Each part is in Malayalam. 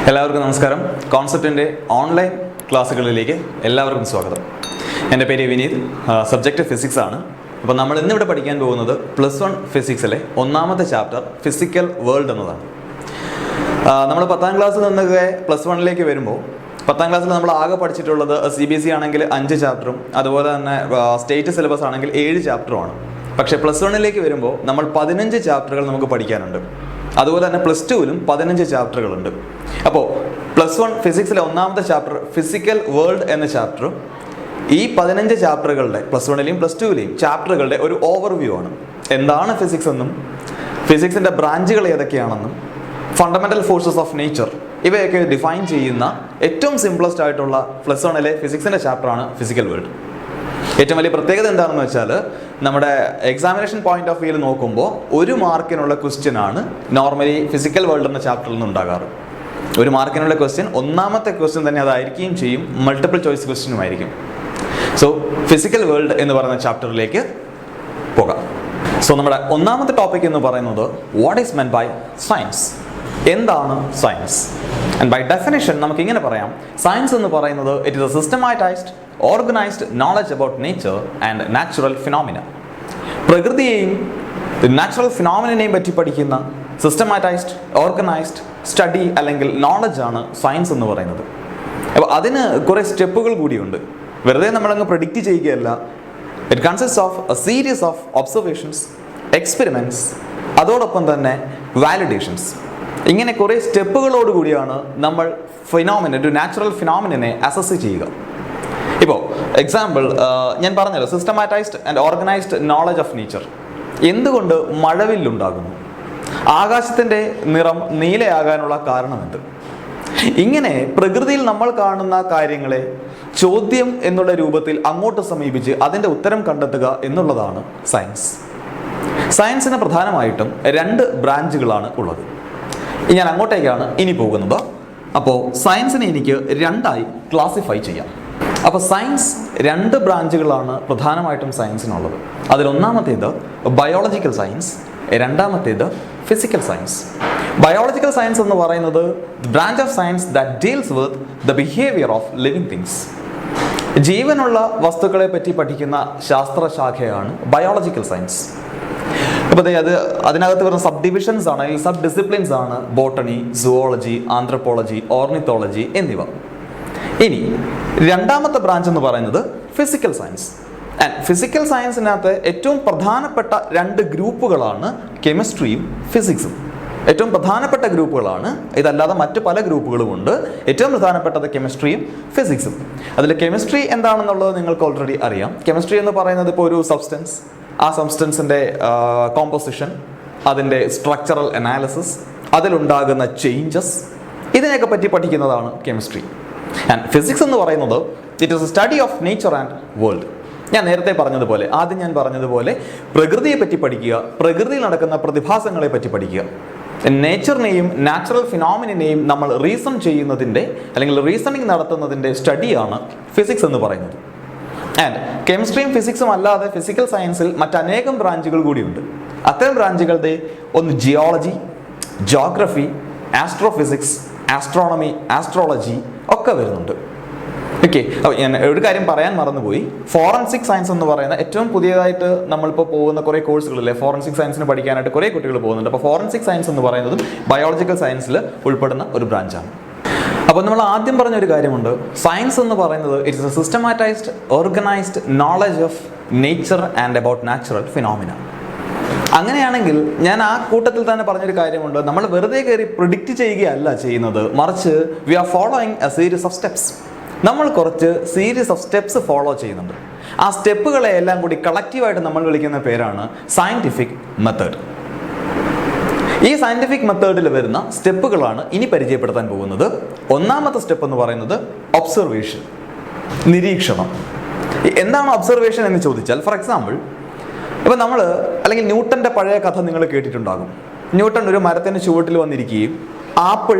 എല്ലാവർക്കും നമസ്കാരം. കോൺസെപ്റ്റിൻ്റെ ഓൺലൈൻ ക്ലാസ്സുകളിലേക്ക് എല്ലാവർക്കും സ്വാഗതം. എൻ്റെ പേര് വിനീത്. സബ്ജക്റ്റ് ഫിസിക്സ് ആണ്. അപ്പോൾ നമ്മൾ ഇന്നിവിടെ പഠിക്കാൻ പോകുന്നത് +1 ഫിസിക്സിലെ ഒന്നാമത്തെ ചാപ്റ്റർ ഫിസിക്കൽ വേൾഡ് എന്നതാണ്. നമ്മൾ 10ാം ക്ലാസ്സിൽ നിന്നൊക്കെ +1ലേക്ക് വരുമ്പോൾ 10ാം ക്ലാസ്സിൽ നമ്മൾ ആകെ പഠിച്ചിട്ടുള്ളത് CBSE ആണെങ്കിൽ 5 ചാപ്റ്ററും അതുപോലെ തന്നെ സ്റ്റേറ്റ് സിലബസ് ആണെങ്കിൽ 7 ചാപ്റ്ററുമാണ്. പക്ഷേ +1ലേക്ക് വരുമ്പോൾ നമ്മൾ 15 ചാപ്റ്ററുകൾ നമുക്ക് പഠിക്കാനുണ്ട്. അതുപോലെ തന്നെ +2ലും 15 ചാപ്റ്ററുകളുണ്ട്. അപ്പോൾ +1 ഫിസിക്സിലെ ഒന്നാമത്തെ ചാപ്റ്റർ ഫിസിക്കൽ വേൾഡ് എന്ന ചാപ്റ്റർ ഈ 15 ചാപ്റ്ററുകളുടെ +1ലെയും +2ലെയും ചാപ്റ്ററുകളുടെ ഒരു ഓവർവ്യൂ ആണ്. എന്താണ് ഫിസിക്സ് എന്നും ഫിസിക്സിൻ്റെ ബ്രാഞ്ചുകൾ ഏതൊക്കെയാണെന്നും ഫണ്ടമെൻ്റൽ ഫോഴ്സസ് ഓഫ് നേച്ചർ ഇവയൊക്കെ ഡിഫൈൻ ചെയ്യുന്ന ഏറ്റവും സിംപ്ലസ്റ്റ് ആയിട്ടുള്ള +1ലെ ഫിസിക്സിൻ്റെ ചാപ്റ്ററാണ് ഫിസിക്കൽ വേൾഡ്. ഏറ്റവും വലിയ പ്രത്യേകത എന്താണെന്ന് വെച്ചാൽ നമ്മുടെ എക്സാമിനേഷൻ പോയിന്റ് ഓഫ് വ്യൂവിൽ നോക്കുമ്പോൾ 1 മാർക്കിനുള്ള ക്വസ്റ്റ്യൻ ആണ് നോർമലി ഫിസിക്കൽ വേൾഡ് എന്ന ചാപ്റ്ററിൽ നിന്ന് ഉണ്ടാകാറ്. 1 മാർക്കിനുള്ള ക്വസ്റ്റ്യൻ ഒന്നാമത്തെ ക്വസ്റ്റ്യൻ തന്നെ അതായിരിക്കുകയും ചെയ്യും, മൾട്ടിപ്പിൾ ചോയ്സ് ക്വസ്റ്റ്യനും ആയിരിക്കും. സോ ഫിസിക്കൽ വേൾഡ് എന്ന് പറയുന്ന ചാപ്റ്ററിലേക്ക് പോകാം. സോ നമ്മുടെ ഒന്നാമത്തെ ടോപ്പിക് എന്ന് പറയുന്നത് what is meant by science. എന്താണ് സയൻസ്? ആൻഡ് ബൈ ഡെഫിനിഷൻ നമുക്ക് ഇങ്ങനെ പറയാം, സയൻസ് എന്ന് പറയുന്നത് it is a systematised organised knowledge about nature and natural phenomena. പ്രകൃതിയെയും നാച്ചുറൽ ഫിനോമിനെയും പറ്റി പഠിക്കുന്ന സിസ്റ്റമാറ്റൈസ്ഡ് ഓർഗനൈസ്ഡ് സ്റ്റഡി അല്ലെങ്കിൽ നോളജാണ് സയൻസ് എന്ന് പറയുന്നത്. അപ്പോൾ അതിന് കുറേ സ്റ്റെപ്പുകൾ കൂടിയുണ്ട്. വെറുതെ നമ്മളങ്ങ് പ്രെഡിക്റ്റ് ചെയ്യുകയല്ല. It consist of a series of observations, experiments, അതോടൊപ്പം തന്നെ വാലിഡേഷൻസ്. ഇങ്ങനെ കുറേ സ്റ്റെപ്പുകളോട് കൂടിയാണ് നമ്മൾ ഒരു നാച്ചുറൽ ഫിനോമിനെ അസസ് ചെയ്യുക. ഇപ്പോൾ എക്സാമ്പിൾ ഞാൻ പറഞ്ഞല്ലോ, സിസ്റ്റമാറ്റൈസ്ഡ് and organised knowledge of nature. എന്തുകൊണ്ട് മഴവില്ലുണ്ടാകുന്നു? ആകാശത്തിൻ്റെ നിറം നീലയാകാനുള്ള കാരണം എന്ത്? ഇങ്ങനെ പ്രകൃതിയിൽ നമ്മൾ കാണുന്ന കാര്യങ്ങളെ ചോദ്യം എന്നുള്ള രൂപത്തിൽ അങ്ങോട്ട് സമീപിച്ച് അതിൻ്റെ ഉത്തരം കണ്ടെത്തുക എന്നുള്ളതാണ് സയൻസ്. സയൻസിന് പ്രധാനമായിട്ടും 2 ബ്രാഞ്ചുകളാണ് ഉള്ളത്. ഞാൻ അങ്ങോട്ടേക്കാണ് ഇനി പോകുന്നത്. അപ്പോൾ സയൻസിനെ എനിക്ക് 2ആയി ക്ലാസിഫൈ ചെയ്യാം. അപ്പോൾ സയൻസ് 2 ബ്രാഞ്ചുകളാണ് പ്രധാനമായിട്ടും സയൻസിനുള്ളത്. അതിലൊന്നാമത്തേത് ബയോളജിക്കൽ സയൻസ്, രണ്ടാമത്തേത് ഫിസിക്കൽ സയൻസ്. ബയോളജിക്കൽ സയൻസ് എന്ന് പറയുന്നത് branch of science that deals with the behaviour of living things. ജീവനുള്ള വസ്തുക്കളെ പറ്റി പഠിക്കുന്ന ശാസ്ത്രശാഖയാണ് ബയോളജിക്കൽ സയൻസ്. അപ്പോൾ അതിനകത്ത് വരുന്ന സബ് ഡിവിഷൻസ് ആണ്, ഈ സബ് ഡിസിപ്ലിൻസ് ആണ് ബോട്ടണി, സുവോളജി, ആന്ത്രപ്പോളജി, ഓർണിത്തോളജി എന്നിവ. ഇനി രണ്ടാമത്തെ ബ്രാഞ്ച് എന്ന് പറയുന്നത് ഫിസിക്കൽ സയൻസ്. ആൻഡ് ഫിസിക്കൽ സയൻസിനകത്ത് ഏറ്റവും പ്രധാനപ്പെട്ട 2 ഗ്രൂപ്പുകളാണ് കെമിസ്ട്രിയും ഫിസിക്സും. ഏറ്റവും പ്രധാനപ്പെട്ട ഗ്രൂപ്പുകളാണ്. ഇതല്ലാതെ മറ്റ് പല ഗ്രൂപ്പുകളുമുണ്ട്. ഏറ്റവും പ്രധാനപ്പെട്ടത് കെമിസ്ട്രിയും ഫിസിക്സും. അതിൽ കെമിസ്ട്രി എന്താണെന്നുള്ളത് നിങ്ങൾക്ക് ഓൾറെഡി അറിയാം. കെമിസ്ട്രി എന്ന് പറയുന്നത് ഇപ്പോൾ ഒരു സബ്സ്റ്റൻസ്, ആ സബ്സ്റ്റൻസിൻ്റെ കോമ്പോസിഷൻ, അതിൻ്റെ സ്ട്രക്ചറൽ അനാലിസിസ്, അതിലുണ്ടാകുന്ന ചേഞ്ചസ്, ഇതിനെയൊക്കെ പറ്റി പഠിക്കുന്നതാണ് കെമിസ്ട്രി. ആൻഡ് ഫിസിക്സ് എന്ന് പറയുന്നത് it is A study of nature and world. ഞാൻ നേരത്തെ പറഞ്ഞതുപോലെ പ്രകൃതിയെ പറ്റി പഠിക്കുക, പ്രകൃതിയിൽ നടക്കുന്ന പ്രതിഭാസങ്ങളെ പറ്റി പഠിക്കുക. നേച്ചറിനെയും നാച്ചുറൽ ഫിനോമിനെയും നമ്മൾ റീസൺ ചെയ്യുന്നതിൻ്റെ അല്ലെങ്കിൽ റീസണിങ് നടത്തുന്നതിൻ്റെ സ്റ്റഡിയാണ് ഫിസിക്സ് എന്ന് പറയുന്നത്. ആൻഡ് കെമിസ്ട്രിയും ഫിസിക്സും അല്ലാതെ ഫിസിക്കൽ സയൻസിൽ മറ്റനേകം ബ്രാഞ്ചുകൾ കൂടിയുണ്ട്. അത്തരം ബ്രാഞ്ചുകളുടെ ഒന്ന് geology, geography, astrophysics, astronomy, astrology ഒക്കെ വരുന്നുണ്ട്. ഓക്കെ, അപ്പോൾ ഞാൻ ഒരു കാര്യം പറയാൻ മറന്നുപോയി. ഫോറൻസിക് സയൻസ് എന്ന് പറയുന്ന ഏറ്റവും പുതിയതായിട്ട് നമ്മളിപ്പോൾ പോകുന്ന കുറേ കോഴ്സുകളില്ലേ, ഫോറൻസിക് സയൻസിന് പഠിക്കാനായിട്ട് കുറേ കുട്ടികൾ പോകുന്നുണ്ട്. അപ്പോൾ ഫോറൻസിക് സയൻസ് എന്ന് പറയുന്നതും ബയോളജിക്കൽ സയൻസിൽ ഉൾപ്പെടുന്ന ഒരു ബ്രാഞ്ചാണ്. അപ്പോൾ നമ്മൾ ആദ്യം പറഞ്ഞൊരു കാര്യമുണ്ട്, സയൻസ് എന്ന് പറയുന്നത് it's A systematised organised knowledge of nature and about natural phenomena. അങ്ങനെയാണെങ്കിൽ ഞാൻ ആ കൂട്ടത്തിൽ തന്നെ പറഞ്ഞൊരു കാര്യമുണ്ട്, നമ്മൾ വെറുതെ കയറി പ്രിഡിക്റ്റ് ചെയ്യുകയല്ല ചെയ്യുന്നത്, മറിച്ച് we are following a series of steps. നമ്മൾ കുറച്ച് സീരീസ് ഓഫ് സ്റ്റെപ്സ് ഫോളോ ചെയ്യുന്നുണ്ട്. ആ സ്റ്റെപ്പുകളെ എല്ലാം കൂടി കളക്റ്റീവായിട്ട് നമ്മൾ വിളിക്കുന്ന പേരാണ് സയൻറ്റിഫിക് മെത്തേഡ്. ഈ സയൻറ്റിഫിക് മെത്തേഡിൽ വരുന്ന സ്റ്റെപ്പുകളാണ് ഇനി പരിചയപ്പെടുത്താൻ പോകുന്നത്. ഒന്നാമത്തെ സ്റ്റെപ്പ് എന്ന് പറയുന്നത് ഒബ്സർവേഷൻ, നിരീക്ഷണം. എന്താണ് ഒബ്സർവേഷൻ എന്ന് ചോദിച്ചാൽ, ഫോർ എക്സാമ്പിൾ ഇപ്പം അല്ലെങ്കിൽ ന്യൂട്ടൻ്റെ പഴയ കഥ നിങ്ങൾ കേട്ടിട്ടുണ്ടാകും. ന്യൂട്ടൺ ഒരു മരത്തിൻ്റെ ചുവട്ടിൽ വന്നിരിക്കുകയും ആപ്പിൾ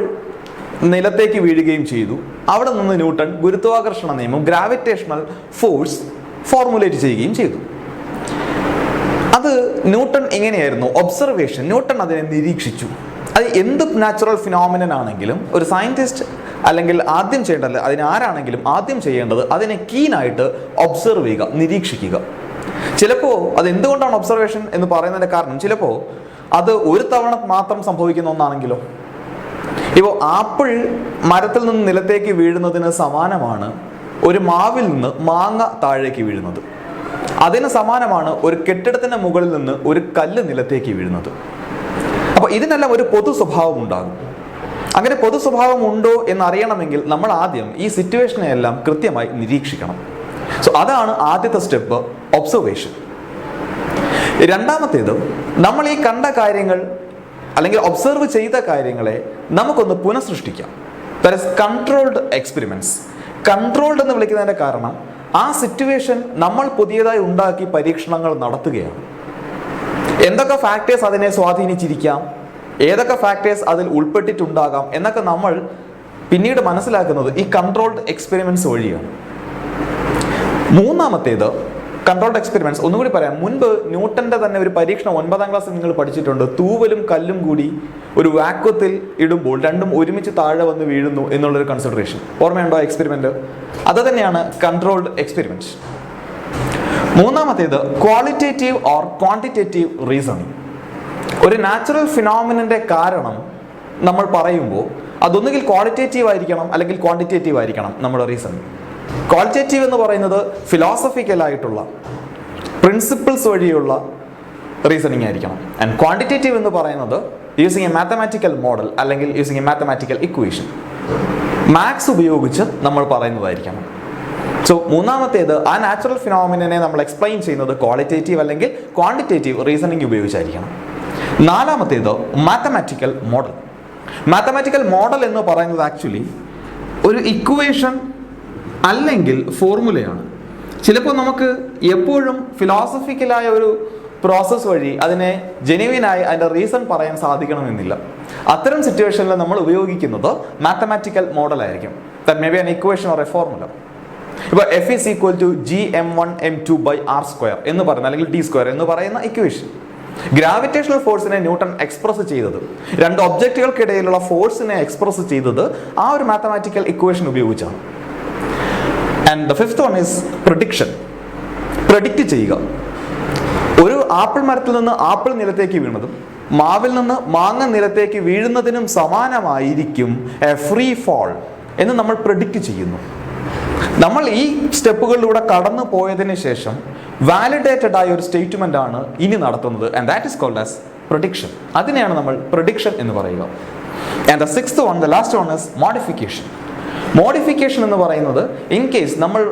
നിലത്തേക്ക് വീഴുകയും ചെയ്തു. അവിടെ നിന്ന് ന്യൂട്ടൺ ഗുരുത്വാകർഷണ നിയമം, ഗ്രാവിറ്റേഷണൽ ഫോഴ്സ് ഫോർമുലേറ്റ് ചെയ്യുകയും ചെയ്തു. അത് ന്യൂട്ടൺ എങ്ങനെയായിരുന്നു? ഒബ്സർവേഷൻ. ന്യൂട്ടൺ അതിനെ നിരീക്ഷിച്ചു. അത് എന്ത് നാച്ചുറൽ ഫിനോമിനൻ ആണെങ്കിലും ഒരു സയൻറ്റിസ്റ്റ് അല്ലെങ്കിൽ ആദ്യം ചെയ്യേണ്ടത്, അതിനാരാണെങ്കിലും ആദ്യം ചെയ്യേണ്ടത് അതിനെ കീനായിട്ട് ഒബ്സർവ് ചെയ്യുക, നിരീക്ഷിക്കുക. ചിലപ്പോൾ അത് എന്തുകൊണ്ടാണ് ഒബ്സർവേഷൻ എന്ന് പറയുന്നതിൻ്റെ കാരണം ചിലപ്പോൾ അത് ഒരു തവണ മാത്രം സംഭവിക്കുന്ന ഒന്നാണെങ്കിലോ. ഇപ്പോൾ ആപ്പിൾ മരത്തിൽ നിന്ന് നിലത്തേക്ക് വീഴുന്നതിന് സമാനമാണ് ഒരു മാവിൽ നിന്ന് മാങ്ങ താഴേക്ക് വീഴുന്നത്. അതിന് സമാനമാണ് ഒരു കെട്ടിടത്തിൻ്റെ മുകളിൽ നിന്ന് ഒരു കല്ല് നിലത്തേക്ക് വീഴുന്നത്. അപ്പോൾ ഇതിനെല്ലാം ഒരു പൊതു സ്വഭാവം ഉണ്ടാകും. അങ്ങനെ പൊതു സ്വഭാവം ഉണ്ടോ എന്നറിയണമെങ്കിൽ നമ്മൾ ആദ്യം ഈ സിറ്റുവേഷനെ എല്ലാം കൃത്യമായി നിരീക്ഷിക്കണം. സോ അതാണ് ആദ്യത്തെ സ്റ്റെപ്പ്, ഒബ്സർവേഷൻ. രണ്ടാമത്തേത്, നമ്മൾ ഈ കണ്ട കാര്യങ്ങൾ അല്ലെങ്കിൽ ഒബ്സർവ് ചെയ്ത കാര്യങ്ങളെ നമുക്കൊന്ന് പുനഃസൃഷ്ടിക്കാം. That is controlled experiments. Controlled എന്ന് വിളിക്കുന്നതിൻ്റെ കാരണം ആ സിറ്റുവേഷൻ നമ്മൾ പുതിയതായി ഉണ്ടാക്കി പരീക്ഷണങ്ങൾ നടത്തുകയാണ്. എന്തൊക്കെ ഫാക്ടേഴ്സ് അതിനെ സ്വാധീനിച്ചിരിക്കാം, ഏതൊക്കെ ഫാക്ടേഴ്സ് അതിൽ ഉൾപ്പെട്ടിട്ടുണ്ടാകാം എന്നൊക്കെ നമ്മൾ പിന്നീട് മനസ്സിലാക്കുന്നത് ഈ കൺട്രോൾഡ് എക്സ്പെരിമെന്റ്സ് വഴിയാണ്. മൂന്നാമത്തേത് കൺട്രോൾഡ് എക്സ്പെരിമെന്റ്സ്. ഒന്നുകൂടി പറയാം, മുൻപ് ന്യൂട്ടന്റെ തന്നെ ഒരു പരീക്ഷണം 9ാം ക്ലാസ്സിൽ നിങ്ങൾ പഠിച്ചിട്ടുണ്ട്. തൂവലും കല്ലും കൂടി ഒരു വാക്വത്തിൽ ഇടുമ്പോൾ രണ്ടും ഒരുമിച്ച് താഴെ വന്ന് വീഴുന്നു എന്നുള്ളൊരു കൺസിഡറേഷൻ ഓർമ്മയുണ്ടോ? എക്സ്പെരിമെന്റ് അത് തന്നെയാണ് കൺട്രോൾഡ് എക്സ്പെരിമെന്റ്. മൂന്നാമത്തേത് ക്വാളിറ്റേറ്റീവ് ഓർ ക്വാണ്ടിറ്റേറ്റീവ് റീസണിങ്. ഒരു നാച്ചുറൽ ഫിനോമിനന്റെ കാരണം നമ്മൾ പറയുമ്പോൾ അതൊന്നുകിൽ ക്വാളിറ്റേറ്റീവ് ആയിരിക്കണം അല്ലെങ്കിൽ ക്വാണ്ടിറ്റേറ്റീവ് ആയിരിക്കണം നമ്മുടെ റീസണിങ്. ക്വാളിറ്റേറ്റീവ് എന്ന് പറയുന്നത് ഫിലോസഫിക്കലായിട്ടുള്ള പ്രിൻസിപ്പിൾസ് വഴിയുള്ള റീസണിങ് ആയിരിക്കണം. ആൻഡ് ക്വാണ്ടിറ്റേറ്റീവ് എന്ന് പറയുന്നത് യൂസിങ് എ മാത്തമാറ്റിക്കൽ മോഡൽ അല്ലെങ്കിൽ using A mathematical equation, maths ഉപയോഗിച്ച് നമ്മൾ പറയുന്നതായിരിക്കണം. സോ മൂന്നാമത്തേത് ആ നാച്ചുറൽ ഫിനോമിനനെ നമ്മൾ എക്സ്പ്ലെയിൻ ചെയ്യുന്നത് ക്വാളിറ്റേറ്റീവ് അല്ലെങ്കിൽ ക്വാണ്ടിറ്റേറ്റീവ് റീസണിങ് ഉപയോഗിച്ചായിരിക്കണം. നാലാമത്തേത് മാത്തമാറ്റിക്കൽ മോഡൽ. മാത്തമാറ്റിക്കൽ മോഡൽ എന്ന് പറയുന്നത് ആക്ച്വലി ഒരു ഇക്വേഷൻ അല്ലെങ്കിൽ ഫോർമുലയാണ്. ചിലപ്പോൾ നമുക്ക് എപ്പോഴും ഫിലോസഫിക്കലായ ഒരു പ്രോസസ്സ് വഴി അതിനെ ജെനുവിനായി അതിൻ്റെ റീസൺ പറയാൻ സാധിക്കണമെന്നില്ല. അത്തരം സിറ്റുവേഷനിൽ നമ്മൾ ഉപയോഗിക്കുന്നത് മാത്തമാറ്റിക്കൽ മോഡലായിരിക്കും. That may be an equation or a formula. ഇപ്പോൾ F is equal to gm1m2/r² എന്ന് പറയുന്ന അല്ലെങ്കിൽ d² എന്ന് പറയുന്ന ഇക്വേഷൻ ഗ്രാവിറ്റേഷണൽ ഫോഴ്സിനെ ന്യൂട്ടൺ എക്സ്പ്രസ് ചെയ്തത്, രണ്ട് ഒബ്ജക്റ്റുകൾക്കിടയിലുള്ള ഫോഴ്സിനെ എക്സ്പ്രസ് ചെയ്തത് ആ ഒരു മാത്തമാറ്റിക്കൽ ഇക്വേഷൻ ഉപയോഗിച്ചാണ്. And the fifth one is prediction. Predict ചെയ്യുക. ഒരു ആപ്പിൾ മരത്തിൽ നിന്ന് ആപ്പിൾ നിലത്തേക്ക് വീണതും മാവിൽ നിന്ന് മാങ്ങ നിലത്തേക്ക് വീഴുന്നതിനും സമാനമായിരിക്കും എ ഫ്രീ ഫോൾ എന്ന് നമ്മൾ പ്രെഡിക്റ്റ് ചെയ്യുന്നു. നമ്മൾ ഈ സ്റ്റെപ്പുകളിലൂടെ കടന്നു പോയതിന് ശേഷം വാലിഡേറ്റഡ് ആയ ഒരു സ്റ്റേറ്റ്മെന്റ് ആണ് ഇനി നടത്തുന്നത്. And that is called as prediction. അതിനെയാണ് നമ്മൾ പ്രഡിക്ഷൻ എന്ന് പറയുക. And the sixth one, the last one is modification. Modification എന്ന് പറയുന്നത് ഇൻ കേസ് നമ്മൾ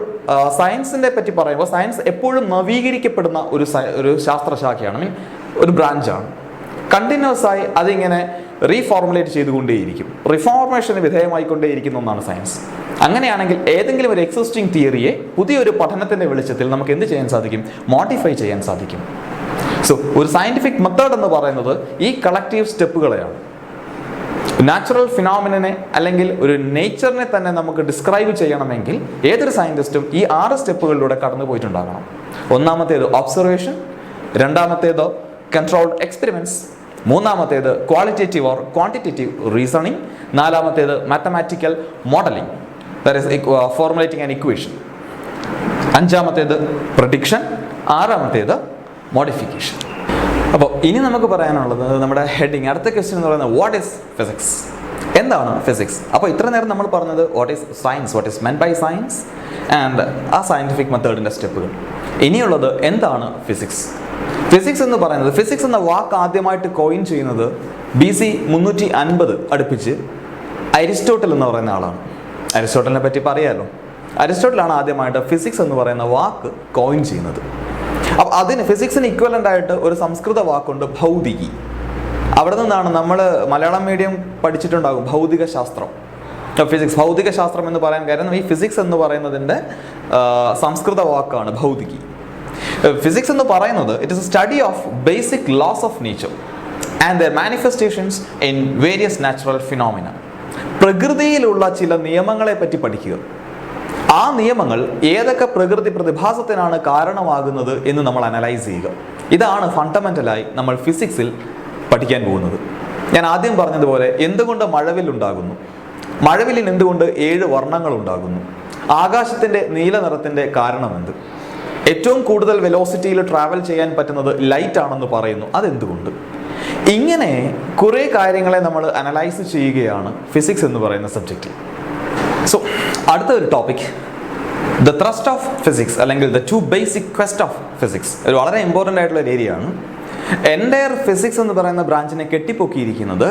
സയൻസിനെ പറ്റി പറയുമ്പോൾ സയൻസ് എപ്പോഴും നവീകരിക്കപ്പെടുന്ന ഒരു ശാസ്ത്രശാഖയാണ്, മീൻ ഒരു ബ്രാഞ്ചാണ്. കണ്ടിന്യൂസ് ആയി അതിങ്ങനെ റീഫോർമുലേറ്റ് ചെയ്തുകൊണ്ടേയിരിക്കും, റിഫോർമേഷന് വിധേയമായിക്കൊണ്ടേയിരിക്കുന്ന ഒന്നാണ് സയൻസ്. അങ്ങനെയാണെങ്കിൽ ഏതെങ്കിലും ഒരു എക്സിസ്റ്റിംഗ് തിയറിയെ പുതിയൊരു പഠനത്തിന്റെ വെളിച്ചത്തിൽ നമുക്ക് എന്ത് ചെയ്യാൻ സാധിക്കും? മോഡിഫൈ ചെയ്യാൻ സാധിക്കും. സോ ഒരു സയന്റിഫിക് മെത്തേഡ് എന്ന് പറയുന്നത് ഈ കളക്റ്റീവ് സ്റ്റെപ്പുകളെയാണ്. നാച്ചുറൽ ഫിനോമിനനെ അല്ലെങ്കിൽ ഒരു നേച്ചറിനെ തന്നെ നമുക്ക് ഡിസ്ക്രൈബ് ചെയ്യണമെങ്കിൽ ഏതൊരു സയന്റിസ്റ്റും ഈ 6 സ്റ്റെപ്പുകളിലൂടെ കടന്നു പോയിട്ടുണ്ടാകണം. ഒന്നാമത്തേത് ഒബ്സർവേഷൻ, രണ്ടാമത്തേത് കൺട്രോൾഡ് എക്സ്പെരിമെന്റ്സ്, മൂന്നാമത്തേത് ക്വാളിറ്റേറ്റീവ് ഓർ ക്വാണ്ടിറ്റേറ്റീവ് റീസണിങ്, നാലാമത്തേത് mathematical modelling, that is formulating an equation, അഞ്ചാമത്തേത് പ്രഡിക്ഷൻ, ആറാമത്തേത് മോഡിഫിക്കേഷൻ. അപ്പോൾ ഇനി നമുക്ക് പറയാനുള്ളത് നമ്മുടെ ഹെഡിങ്, അടുത്ത ക്വസ്റ്റ്യൻ എന്ന് പറയുന്നത് വാട്ട് ഈസ് ഫിസിക്സ്? എന്താണ് ഫിസിക്സ്? അപ്പോൾ ഇത്ര നേരം നമ്മൾ പറഞ്ഞത് what is science, what is meant by science and ആ സയന്റിഫിക് മെത്തേഡിൻ്റെ സ്റ്റെപ്പുകൾ. ഇനിയുള്ളത് എന്താണ് ഫിസിക്സ്? ഫിസിക്സ് എന്ന് പറയുന്നത്, ഫിസിക്സ് എന്ന വാക്ക് ആദ്യമായിട്ട് കോയിൻ ചെയ്യുന്നത് BC 350 അടുപ്പിച്ച് അരിസ്റ്റോട്ടിൽ എന്ന് പറയുന്ന ആളാണ്. അരിസ്റ്റോട്ടലിനെ പറ്റി പറയാമല്ലോ. അരിസ്റ്റോട്ടിലാണ് ആദ്യമായിട്ട് ഫിസിക്സ് എന്ന് പറയുന്ന വാക്ക് കോയിൻ ചെയ്യുന്നത്. അപ്പോൾ അതിന് ഫിസിക്സിന് ഇക്വലൻ്റ് ആയിട്ട് ഒരു സംസ്കൃത വാക്കുണ്ട് ഭൗതികി. അവിടെ നിന്നാണ് നമ്മൾ മലയാളം മീഡിയം പഠിച്ചിട്ടുണ്ടാകും ഭൗതിക ശാസ്ത്രം. ഫിസിക്സ് ഭൗതിക ശാസ്ത്രം എന്ന് പറയാൻ കാരണം ഈ ഫിസിക്സ് എന്ന് പറയുന്നതിൻ്റെ സംസ്കൃത വാക്കാണ് ഭൗതികി. ഫിസിക്സ് എന്ന് പറയുന്നത് it is a study of basic laws of nature and their manifestations in various natural phenomena. പ്രകൃതിയിലുള്ള ചില നിയമങ്ങളെ പറ്റി പഠിക്കുക. ആ നിയമങ്ങൾ ഏതൊക്കെ പ്രകൃതി പ്രതിഭാസത്തിനാണ് കാരണമാകുന്നത് എന്ന് നമ്മൾ അനലൈസ് ചെയ്യുക. ഇതാണ് ഫണ്ടമെന്റലായി നമ്മൾ ഫിസിക്സിൽ പഠിക്കാൻ പോകുന്നത്. ഞാൻ ആദ്യം പറഞ്ഞതുപോലെ എന്തുകൊണ്ട് മഴവില്ലുണ്ടാകുന്നു, മഴവില്ലിന് എന്തുകൊണ്ട് 7 വർണ്ണങ്ങൾ ഉണ്ടാകുന്നു, ആകാശത്തിൻ്റെ നീല നിറത്തിൻ്റെ കാരണമെന്ത്, ഏറ്റവും കൂടുതൽ വെലോസിറ്റിയിൽ ട്രാവൽ ചെയ്യാൻ പറ്റുന്നത് ലൈറ്റ് ആണെന്ന് പറയുന്നു, അതെന്തുകൊണ്ട്? ഇങ്ങനെ കുറേ കാര്യങ്ങളെ നമ്മൾ അനലൈസ് ചെയ്യുകയാണ് ഫിസിക്സ് എന്ന് പറയുന്ന സബ്ജക്റ്റിൽ. സോ അടുത്ത ഒരു topic, the thrust of physics അല്ലെങ്കിൽ the 2 basic quest of physics. ഒരു വളരെ ഇമ്പോർട്ടൻ്റ് ആയിട്ടുള്ള ഒരു ഏരിയ ആണ്. എൻ്റയർ ഫിസിക്സ് എന്ന് പറയുന്ന ബ്രാഞ്ചിനെ കെട്ടിപ്പൊക്കിയിരിക്കുന്നത്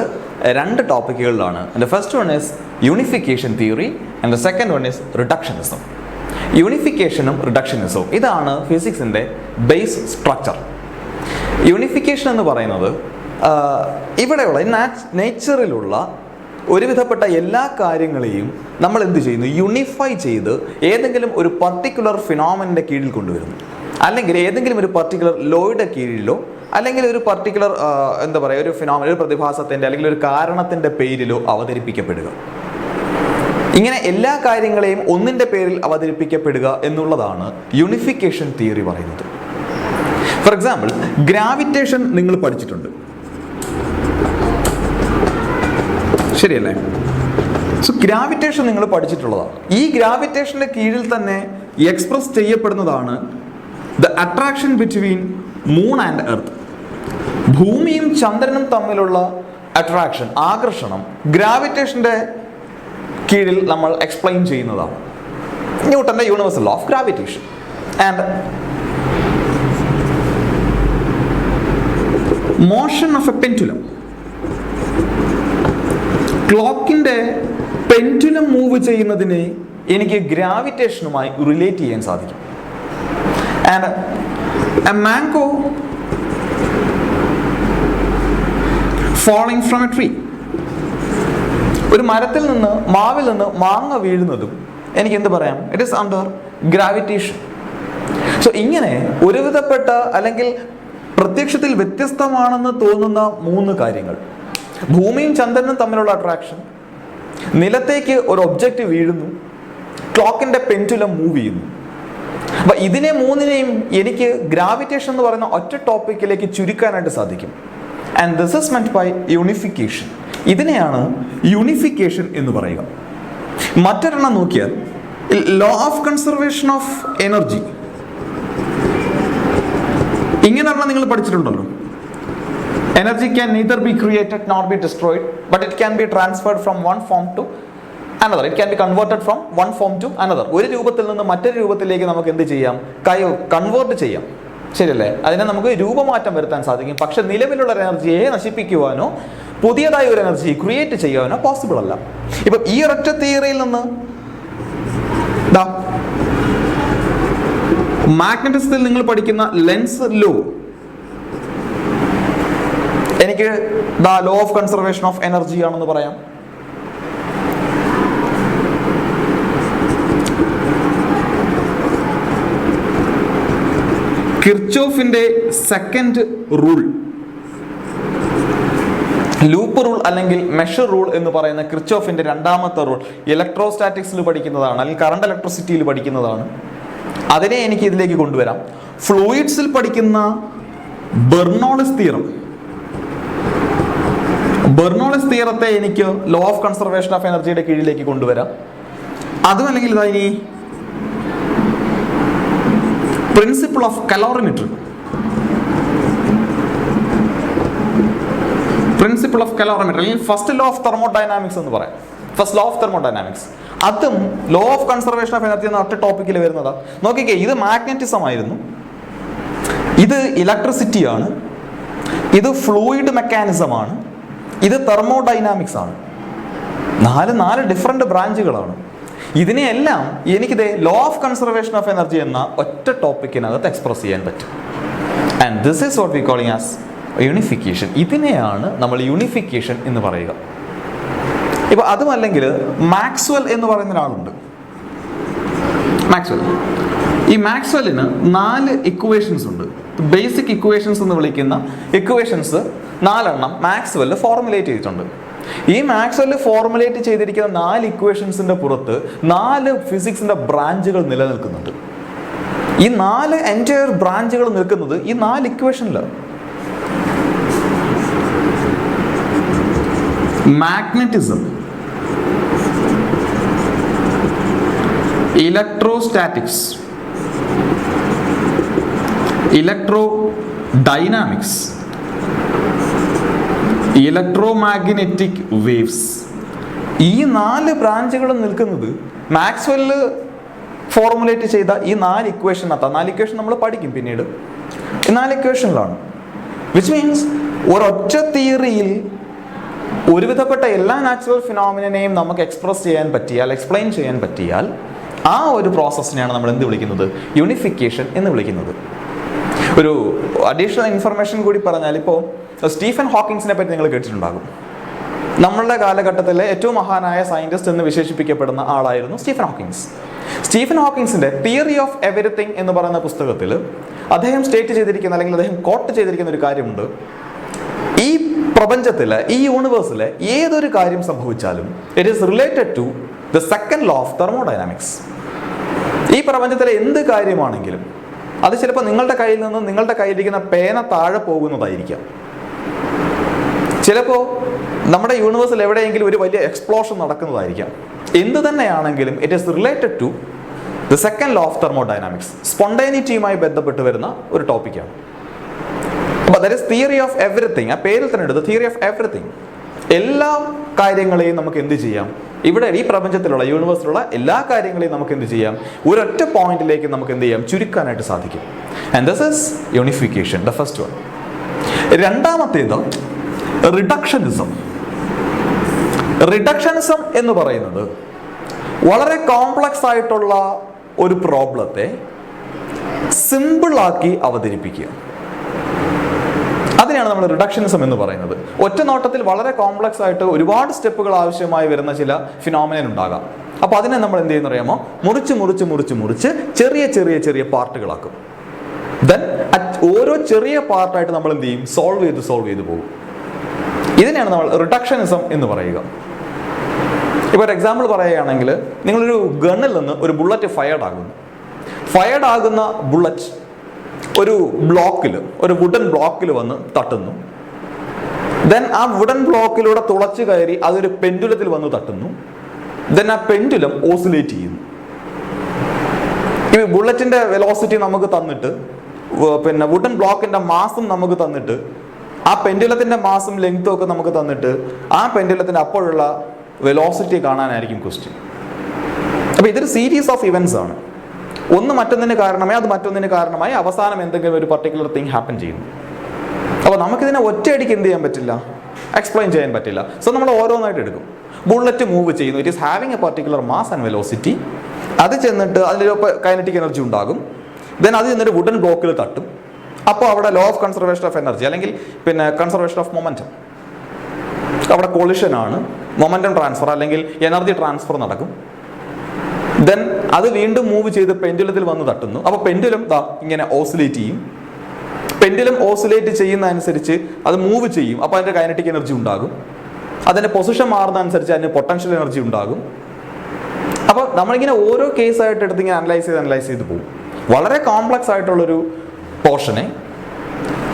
2 ടോപ്പിക്കുകളിലാണ്. The first one is unification theory and the second one is reductionism. യൂണിഫിക്കേഷനും റിഡക്ഷനിസവും ഇതാണ് ഫിസിക്സിൻ്റെ ബേസ് സ്ട്രക്ചർ. യൂണിഫിക്കേഷൻ എന്ന് പറയുന്നത് ഇവിടെയുള്ള നേച്ചറിലുള്ള ഒരുവിധപ്പെട്ട എല്ലാ കാര്യങ്ങളെയും നമ്മൾ എന്ത് ചെയ്യുന്നു, യൂണിഫൈ ചെയ്ത് ഏതെങ്കിലും ഒരു പർട്ടിക്കുലർ ഫിനോമിനൻ്റെ കീഴിൽ കൊണ്ടുവരുന്നു, അല്ലെങ്കിൽ ഏതെങ്കിലും ഒരു പർട്ടിക്കുലർ ലോയുടെ കീഴിലോ അല്ലെങ്കിൽ ഒരു പർട്ടിക്കുലർ എന്താ പറയുക ഒരു ഫിനോമിന, ഒരു പ്രതിഭാസത്തിൻ്റെ അല്ലെങ്കിൽ ഒരു കാരണത്തിൻ്റെ പേരിലോ അവതരിപ്പിക്കപ്പെടുക. ഇങ്ങനെ എല്ലാ കാര്യങ്ങളെയും ഒന്നിൻ്റെ പേരിൽ അവതരിപ്പിക്കപ്പെടുക എന്നുള്ളതാണ് യൂണിഫിക്കേഷൻ തിയറി പറയുന്നത്. ഫോർ എക്സാമ്പിൾ, ഗ്രാവിറ്റേഷൻ നിങ്ങൾ പഠിച്ചിട്ടുണ്ട്, ശരിയല്ലേ? സോ ഗ്രാവിറ്റേഷൻ നിങ്ങൾ പഠിച്ചിട്ടുള്ളതാണ്. ഈ ഗ്രാവിറ്റേഷന്റെ കീഴിൽ തന്നെ എക്സ്പ്രസ് ചെയ്യപ്പെടുന്നതാണ് the attraction between moon and earth. ഭൂമിയും ചന്ദ്രനും തമ്മിലുള്ള അട്രാക്ഷൻ, ആകർഷണം ഗ്രാവിറ്റേഷന്റെ കീഴിൽ നമ്മൾ എക്സ്പ്ലെയിൻ ചെയ്യുന്നതാണ്. ന്യൂട്ടന്റെ universal law of gravitation. And motion of A pendulum, ക്ലോക്കിന്റെ പെൻഡുലം മൂവ് ചെയ്യുന്നതിനെ എനിക്ക് ഗ്രാവിറ്റേഷനുമായി റിലേറ്റ് ചെയ്യാൻ സാധിക്കും. And A mango falling from a tree, ഒരു മരത്തിൽ നിന്ന്, മാവിൽ നിന്ന് മാങ്ങ വീഴുന്നതും എനിക്ക് എന്ത് പറയാം, it is under gravitation. So ഇങ്ങനെ ഒരുവിധപ്പെട്ട അല്ലെങ്കിൽ പ്രത്യക്ഷത്തിൽ വ്യത്യസ്തമാണെന്ന് തോന്നുന്ന 3 കാര്യങ്ങൾ, ഭൂമിയും ചന്ദ്രനും തമ്മിലുള്ള അട്രാക്ഷൻ, നിലത്തേക്ക് ഒരു ഒബ്ജക്റ്റ് വീഴുന്നു, ക്ലോക്കിന്റെ പെൻഡുലം മൂവ് ചെയ്യുന്നു. അപ്പൊ ഇതിനെ 3നെയും എനിക്ക് ഗ്രാവിറ്റേഷൻ എന്ന് പറയുന്ന ഒറ്റ ടോപ്പിക്കിലേക്ക് ചുരുക്കാനായിട്ട് സാധിക്കും. And this is meant by unification. ഇതിനെയാണ് യൂണിഫിക്കേഷൻ എന്ന് പറയുക. മറ്റൊരെണ്ണം നോക്കിയാൽ law of conservation of energy. ഇങ്ങനെയുള്ള നിങ്ങൾ പഠിച്ചിട്ടുണ്ടല്ലോ, energy can neither be created nor be destroyed, but it can be transferred from one form to another. It can be converted from one form to another. ഒരു രൂപത്തിൽ നിന്ന് മറ്റൊരു രൂപത്തിലേക്ക് നമുക്ക് എന്ത് ചെയ്യാം, കൺവേർട്ട് ചെയ്യാം, ശരിയല്ലേ? അതിനെ നമുക്ക് രൂപമാറ്റം വരുത്താൻ സാധിക്കും. പക്ഷെ നിലവിലുള്ള എനർജിയെ നശിപ്പിക്കുവാനോ പുതിയതായ ഒരു എനർജി ക്രിയേറ്റ് ചെയ്യാനോ പോസിബിൾ അല്ല. ഇപ്പൊ ഈ ഒരൊറ്റ തിയറിയിൽ നിന്ന് മാഗ്നറ്റിസത്തിൽ നിങ്ങൾ പഠിക്കുന്ന ലെൻസ് ലോ, എനിക്ക് law of conservation of energy ആണെന്ന് പറയാം. കിർച്ചോഫിന്റെ സെക്കൻഡ് റൂൾ, ലൂപ്പ് റൂൾ അല്ലെങ്കിൽ മെഷർ റൂൾ എന്ന് പറയുന്ന കിർച്ചോഫിന്റെ 2ാമത്തെ റൂൾ ഇലക്ട്രോസ്റ്റാറ്റിക്സിൽ പഠിക്കുന്നതാണ്, അല്ലെങ്കിൽ കറണ്ട് ഇലക്ട്രിസിറ്റിയിൽ പഠിക്കുന്നതാണ്. അതിനെ എനിക്ക് ഇതിലേക്ക് കൊണ്ടുവരാം. ഫ്ലൂയിഡ്സിൽ പഠിക്കുന്ന ബെർണോളിസ് തിയറം, ബെർണോളിസ് തിയറത്തെ എനിക്ക് ലോ ഓഫ് കൺസർവേഷൻ ഓഫ് എനർജിയുടെ കീഴിലേക്ക് കൊണ്ടുവരാം. അതും അല്ലെങ്കിൽ ഇതാ ഇനി principle of calorimetry, principle of calorimetry അല്ലെങ്കിൽ ഫസ്റ്റ് ലോ ഓഫ് തെർമോഡൈനാമിക്സ് എന്ന് പറയാം. ഫസ്റ്റ് ലോ ഓഫ് തെർമോഡൈനാമിക്സ് അതും law of conservation of energy എന്ന ഒറ്റ ടോപ്പിക്കിൽ വരുന്നതാ. നോക്കിക്കേ, ഇത് മാഗ്നറ്റിസം ആയിരുന്നു, ഇത് ഇലക്ട്രിസിറ്റിയാണ്, ഇത് ഫ്ലൂയിഡ് മെക്കാനിസം ആണ്, ഇത് തെർമോഡൈനാമിക്സ് ആണ്. 4 ഡിഫറെന്റ് ബ്രാഞ്ചുകളാണ്. ഇതിനെയെല്ലാം എനിക്കിത് law of conservation of energy എന്ന ഒറ്റ ടോപ്പിക്കിനകത്ത് എക്സ്പ്രസ് ചെയ്യാൻ പറ്റും. And this is what we calling as unification. ഇതിനെയാണ് നമ്മൾ യൂണിഫിക്കേഷൻ എന്ന് പറയുക. ഇപ്പൊ അതുമല്ലെങ്കിൽ മാക്സ്വെൽ എന്ന് പറയുന്ന ഒരാളുണ്ട്. മാക്സ്വെൽ, ഈ മാക്സ്വെല്ലിന് 4 ഇക്വേഷൻസ് ഉണ്ട്. ബേസിക് ഇക്വേഷൻസ് എന്ന് വിളിക്കുന്ന ഇക്വേഷൻസ് 4 മാക്സ്വെൽ ഫോർമുലേറ്റ് ചെയ്തിട്ടുണ്ട്. ഈ മാക്സ്വെൽ ഫോർമുലേറ്റ് ചെയ്തിരിക്കുന്ന 4 ഇക്വേഷൻസിന്റെ പുറത്ത് 4 ഫിസിക്സിന്റെ ബ്രാഞ്ചുകൾ നിലനിൽക്കുന്നുണ്ട്. ഈ 4 എൻറ്റയർ ബ്രാഞ്ചുകൾ നിൽക്കുന്നത് ഈ 4 ഇക്വേഷനിലാണ്. Magnetism, electrostatics, electrodynamics, electromagnetic waves. ഈ 4 ബ്രാഞ്ചുകളും നിൽക്കുന്നത് മാക്സ്വെല്ല് ഫോർമുലേറ്റ് ചെയ്ത ഈ 4 ഇക്വേഷനകത്താണ്. 4 ഇക്വേഷൻ നമ്മൾ പഠിക്കും പിന്നീട്. ഈ 4 ഇക്വേഷനിലാണ്. വിച്ച് മീൻസ് ഒരൊറ്റ തിയറിയിൽ ഒരുവിധപ്പെട്ട എല്ലാ നാച്ചുറൽ ഫിനോമിനനെയും നമുക്ക് എക്സ്പ്രസ് ചെയ്യാൻ പറ്റിയാൽ, എക്സ്പ്ലെയിൻ ചെയ്യാൻ പറ്റിയാൽ, ആ ഒരു പ്രോസസ്സിനെയാണ് നമ്മൾ എന്ത് വിളിക്കുന്നത്? യൂണിഫിക്കേഷൻ എന്ന് വിളിക്കുന്നത്. ഒരു അഡീഷണൽ ഇൻഫർമേഷൻ കൂടി പറഞ്ഞാൽ, ഇപ്പോൾ സ്റ്റീഫൻ ഹോക്കിങ്സിനെ പറ്റി നിങ്ങൾ കേട്ടിട്ടുണ്ടാകും. നമ്മളുടെ കാലഘട്ടത്തിലെ ഏറ്റവും മഹാനായ സയന്റിസ്റ്റ് എന്ന് വിശേഷിപ്പിക്കപ്പെടുന്ന ആളായിരുന്നു സ്റ്റീഫൻ ഹോക്കിങ്സ്. സ്റ്റീഫൻ ഹോക്കിങ്സിന്റെ തിയറി ഓഫ് എവരിത്തിങ് എന്ന് പറയുന്ന പുസ്തകത്തിൽ അദ്ദേഹം സ്റ്റേറ്റ് ചെയ്തിരിക്കുന്ന, അല്ലെങ്കിൽ അദ്ദേഹം കോട്ട് ചെയ്തിരിക്കുന്ന ഒരു കാര്യമുണ്ട്. ഈ പ്രപഞ്ചത്തിലെ, ഈ യൂണിവേഴ്സിലെ ഏതൊരു കാര്യം സംഭവിച്ചാലും it is related to the second law of thermodynamics. ഈ പ്രപഞ്ചത്തിലെ എന്ത് കാര്യമാണെങ്കിലും അത് ചിലപ്പോൾ നിങ്ങളുടെ കയ്യിൽ നിന്ന് നിങ്ങളുടെ കയ്യിലിരിക്കുന്ന പേന താഴെ പോകുന്നതായിരിക്കാം. ചിലപ്പോൾ നമ്മുടെ യൂണിവേഴ്സിൽ എവിടെയെങ്കിലും ഒരു വലിയ എക്സ്പ്ലോഷൻ നടക്കുന്നതായിരിക്കാം. എന്ത് തന്നെയാണെങ്കിലും it is related to the second law of thermodynamics. സ്പോണ്ടേനിറ്റിയുമായി ബന്ധപ്പെട്ട് വരുന്ന ഒരു ടോപ്പിക്കാണ്. അപ്പോൾ that is theory of everything. ആ പേരിൽ തന്നെ എടുത്ത് തിയറി ഓഫ് എവരിത്തിങ്. എല്ലാ കാര്യങ്ങളെയും നമുക്ക് എന്ത് ചെയ്യാം? ഇവിടെ ഈ പ്രപഞ്ചത്തിലുള്ള, യൂണിവേഴ്സിലുള്ള എല്ലാ കാര്യങ്ങളെയും നമുക്ക് എന്ത് ചെയ്യാം? ഒരൊറ്റ പോയിന്റിലേക്ക് നമുക്ക് എന്ത് ചെയ്യാം? ചുരുക്കാനായിട്ട് സാധിക്കും. And this is unification, the first one. രണ്ടാമത്തേത് റിഡക്ഷനിസം. റിഡക്ഷനിസം എന്ന് പറയുന്നത് വളരെ കോംപ്ലക്സ് ആയിട്ടുള്ള ഒരു പ്രോബ്ലത്തെ സിമ്പിളാക്കി അവതരിപ്പിക്കുക. അതിനെയാണ് നമ്മൾ റിഡക്ഷനിസം എന്ന് പറയുന്നത്. ഒറ്റ നോട്ടത്തിൽ വളരെ കോംപ്ലക്സ് ആയിട്ട് ഒരുപാട് സ്റ്റെപ്പുകൾ ആവശ്യമായി വരുന്ന ചില ഫിനോമിനൻ ഉണ്ടാകാം. അപ്പോൾ അതിനെ നമ്മൾ എന്ത് ചെയ്യുന്ന അറിയാമോ? മുറിച്ച് ചെറിയ ചെറിയ ചെറിയ പാർട്ടുകളാക്കും. ദെൻ ഓരോ ചെറിയ പാർട്ടായിട്ട് നമ്മൾ എന്ത് ചെയ്യും? സോൾവ് ചെയ്ത് പോകും. ഇതിനെയാണ് നമ്മൾ റിഡക്ഷനിസം എന്ന് പറയുക. ഇപ്പോൾ ഒരു എക്സാമ്പിൾ പറയുകയാണെങ്കിൽ, നിങ്ങളൊരു ഗണ്ണിൽ നിന്ന് ഒരു ബുള്ളറ്റ് ഫയർഡ് ആകുന്ന ബുള്ളറ്റ് ഒരു ബ്ലോക്കിൽ, ഒരു വുഡൻ ബ്ലോക്കിൽ വന്ന് തട്ടുന്നു. ദെൻ ആ വുഡൻ ബ്ലോക്കിലൂടെ തുളച്ചു കയറി അതൊരു പെൻഡുലത്തിൽ വന്ന് തട്ടുന്നു. ദെൻ ആ പെൻഡുലം ഓസിലേറ്റ് ചെയ്യുന്നു. ഈ ബുള്ളറ്റിന്റെ വെലോസിറ്റി നമുക്ക് തന്നിട്ട്, പിന്നെ വുഡൻ ബ്ലോക്കിന്റെ മാസും നമുക്ക് തന്നിട്ട്, ആ പെൻഡുലത്തിന്റെ മാസും ലെങ്ത്തും ഒക്കെ നമുക്ക് തന്നിട്ട്, ആ പെൻഡുലത്തിന്റെ അപ്പോഴുള്ള വെലോസിറ്റി കാണാനായിരിക്കും ക്വസ്റ്റ്യൻ. അപ്പോൾ ഇതൊരു സീരീസ് ഓഫ് ഇവന്റ്സ് ആണ്. ഒന്ന് മറ്റൊന്നിന് കാരണമായി, അത് മറ്റൊന്നിന് കാരണമായി, അവസാനം എന്തെങ്കിലും ഒരു പർട്ടിക്കുലർ തിങ് ഹാപ്പൻ ചെയ്യുന്നു. അപ്പോൾ നമുക്കിതിനെ ഒറ്റയടിക്ക് എന്ത് ചെയ്യാൻ പറ്റില്ല? എക്സ്പ്ലെയിൻ ചെയ്യാൻ പറ്റില്ല. സോ നമ്മൾ ഓരോന്നായിട്ട് എടുക്കും. ബുള്ളറ്റ് മൂവ് ചെയ്യുന്നു. It is having A particular mass and velocity. അത് ചെന്നിട്ട് അതിലൊരു കൈനറ്റിക് എനർജി ഉണ്ടാകും. ദെൻ അത് ചെന്നിട്ട് വുഡൻ ബ്ലോക്കിൽ തട്ടും. അപ്പോൾ അവിടെ law of conservation of energy, അല്ലെങ്കിൽ പിന്നെ കൺസർവേഷൻ ഓഫ് മൊമെന്റം, അവിടെ കൊളിഷൻ ആണ്, മൊമെന്റം ട്രാൻസ്ഫർ അല്ലെങ്കിൽ എനർജി ട്രാൻസ്ഫർ നടക്കും. ദെൻ അത് വീണ്ടും മൂവ് ചെയ്ത് പെൻഡുലത്തിൽ വന്ന് തട്ടുന്നു. അപ്പോൾ പെൻഡുലം ഇങ്ങനെ ഓസിലേറ്റ് ചെയ്യും. പെൻഡുലം ഓസിലേറ്റ് ചെയ്യുന്ന അനുസരിച്ച് അത് മൂവ് ചെയ്യും. അപ്പോൾ അതിൻ്റെ കൈനറ്റിക് എനർജി ഉണ്ടാകും. അതിൻ്റെ പൊസിഷൻ മാറുന്ന അനുസരിച്ച് അതിന് പൊട്ടൻഷ്യൽ എനർജി ഉണ്ടാകും. അപ്പോൾ നമ്മളിങ്ങനെ ഓരോ കേസായിട്ട് എടുത്ത് ഇങ്ങനെ അനലൈസ് ചെയ്ത് പോകും. വളരെ കോംപ്ലക്സ് ആയിട്ടുള്ളൊരു പോർഷനെ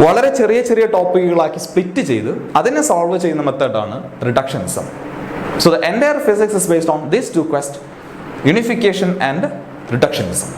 വളരെ ചെറിയ ചെറിയ ടോപ്പിക്കുകളാക്കി സ്പ്ലിറ്റ് ചെയ്ത് അതിനെ സോൾവ് ചെയ്യുന്ന മെത്തേഡാണ് reductionism. So the entire physics is based on these two quest, unification and reductionism.